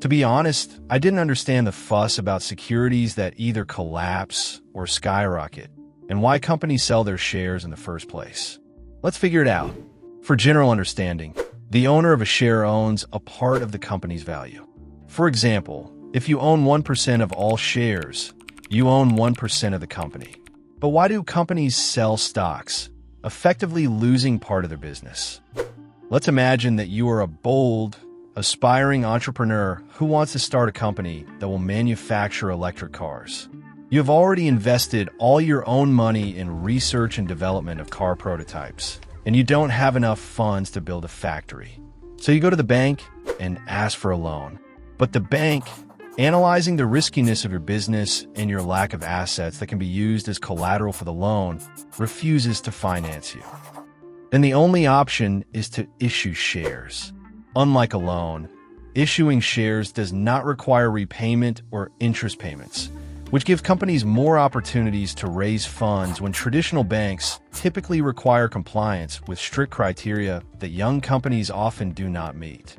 To be honest, I didn't understand the fuss about securities that either collapse or skyrocket, and why companies sell their shares in the first place. Let's figure it out. For general understanding, the owner of a share owns a part of the company's value. For example, if you own 1% of all shares, you own 1% of the company. But why do companies sell stocks, effectively losing part of their business? Let's imagine that you are a bold, aspiring entrepreneur who wants to start a company that will manufacture electric cars. You have already invested all your own money in research and development of car prototypes, and you don't have enough funds to build a factory. So you go to the bank and ask for a loan. But the bank, analyzing the riskiness of your business and your lack of assets that can be used as collateral for the loan, refuses to finance you. Then the only option is to issue shares. Unlike a loan, issuing shares does not require repayment or interest payments, which give companies more opportunities to raise funds when traditional banks typically require compliance with strict criteria that young companies often do not meet.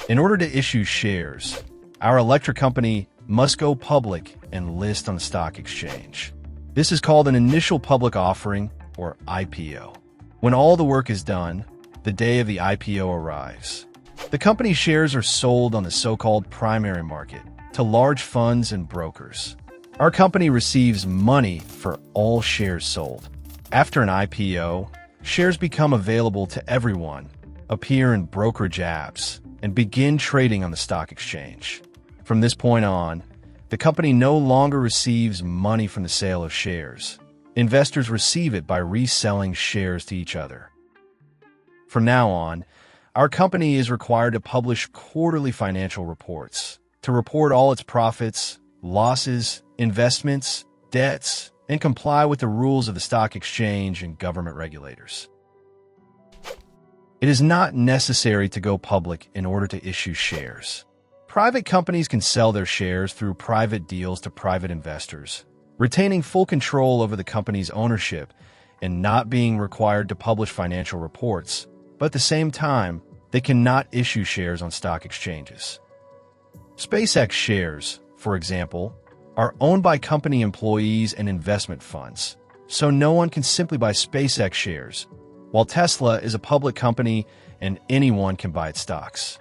In order to issue shares, our electric company must go public and list on the stock exchange. This is called an initial public offering, or IPO. When all the work is done, the day of the IPO arrives. The company's shares are sold on the so-called primary market to large funds and brokers. Our company receives money for all shares sold. After an IPO, shares become available to everyone, appear in brokerage apps, and begin trading on the stock exchange. From this point on, the company no longer receives money from the sale of shares. Investors receive it by reselling shares to each other. From now on, our company is required to publish quarterly financial reports to report all its profits, losses, investments, debts, and comply with the rules of the stock exchange and government regulators. It is not necessary to go public in order to issue shares. Private companies can sell their shares through private deals to private investors, retaining full control over the company's ownership and not being required to publish financial reports, but at the same time, they cannot issue shares on stock exchanges. SpaceX shares, for example, are owned by company employees and investment funds, so no one can simply buy SpaceX shares, while Tesla is a public company and anyone can buy its stocks.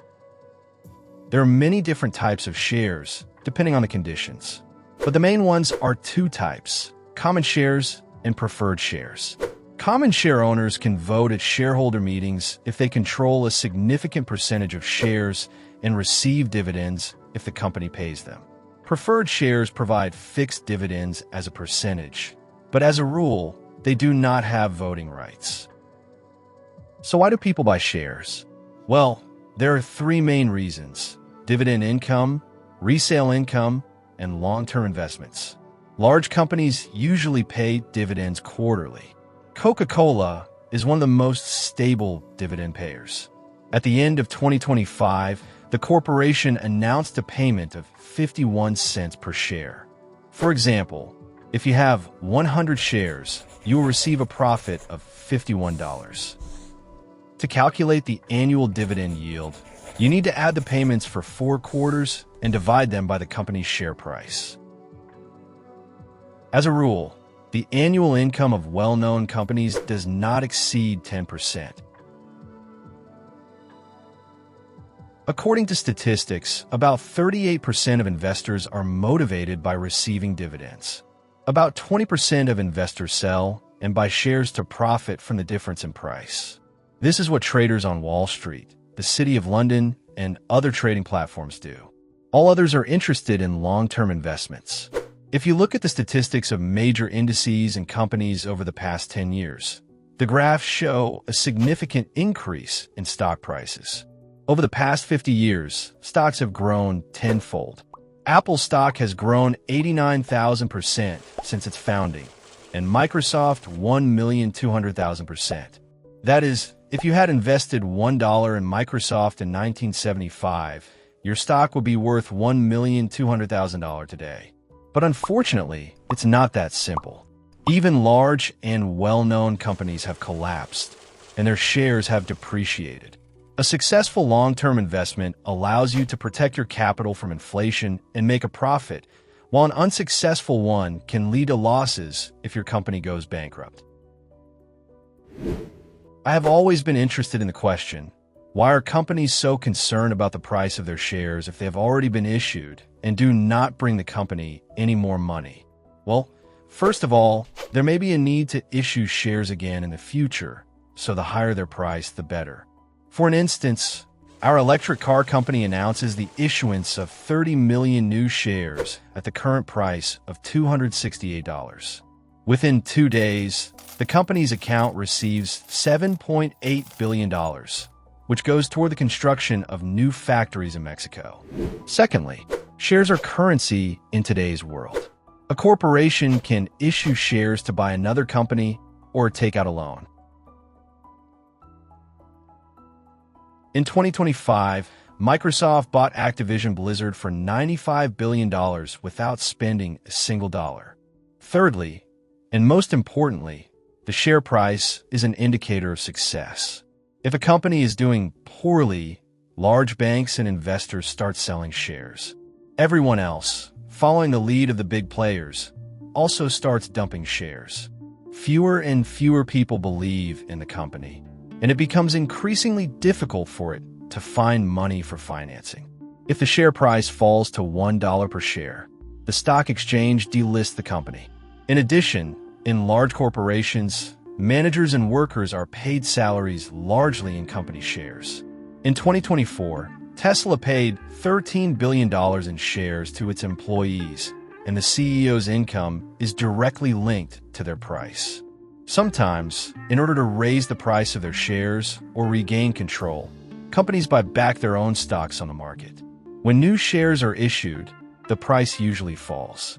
There are many different types of shares, depending on the conditions, but the main ones are two types: common shares and preferred shares. Common share owners can vote at shareholder meetings if they control a significant percentage of shares and receive dividends if the company pays them. Preferred shares provide fixed dividends as a percentage, but as a rule, they do not have voting rights. So why do people buy shares? Well, there are three main reasons: dividend income, resale income, and long-term investments. Large companies usually pay dividends quarterly. Coca-Cola is one of the most stable dividend payers. At the end of 2025, the corporation announced a payment of 51 cents per share. For example, if you have 100 shares, you will receive a profit of $51. To calculate the annual dividend yield, you need to add the payments for 4 quarters and divide them by the company's share price. As a rule, the annual income of well-known companies does not exceed 10%. According to statistics, about 38% of investors are motivated by receiving dividends. About 20% of investors sell and buy shares to profit from the difference in price. This is what traders on Wall Street, the City of London, and other trading platforms do. All others are interested in long-term investments. If you look at the statistics of major indices and companies over the past 10 years, the graphs show a significant increase in stock prices. Over the past 50 years, stocks have grown tenfold. Apple stock has grown 89,000% since its founding, and Microsoft 1,200,000%. That is, if you had invested $1 in Microsoft in 1975, your stock would be worth $1,200,000 today. But unfortunately, it's not that simple. Even large and well-known companies have collapsed, and their shares have depreciated. A successful long-term investment allows you to protect your capital from inflation and make a profit, while an unsuccessful one can lead to losses if your company goes bankrupt. I have always been interested in the question, why are companies so concerned about the price of their shares if they have already been issued and do not bring the company any more money? Well, first of all, there may be a need to issue shares again in the future, so the higher their price, the better. For an instance, our electric car company announces the issuance of 30 million new shares at the current price of $268. Within 2 days, the company's account receives $7.8 billion, which goes toward the construction of new factories in Mexico. Secondly, shares are currency in today's world. A corporation can issue shares to buy another company or take out a loan. In 2025, Microsoft bought Activision Blizzard for $95 billion without spending a single dollar. Thirdly, and most importantly, the share price is an indicator of success. If a company is doing poorly, large banks and investors start selling shares. Everyone else, following the lead of the big players, also starts dumping shares. Fewer and fewer people believe in the company, and it becomes increasingly difficult for it to find money for financing. If the share price falls to $1 per share, the stock exchange delists the company. In addition, in large corporations, managers and workers are paid salaries largely in company shares. In 2024, Tesla paid $13 billion in shares to its employees, and the CEO's income is directly linked to their price. Sometimes, in order to raise the price of their shares or regain control, companies buy back their own stocks on the market. When new shares are issued, the price usually falls.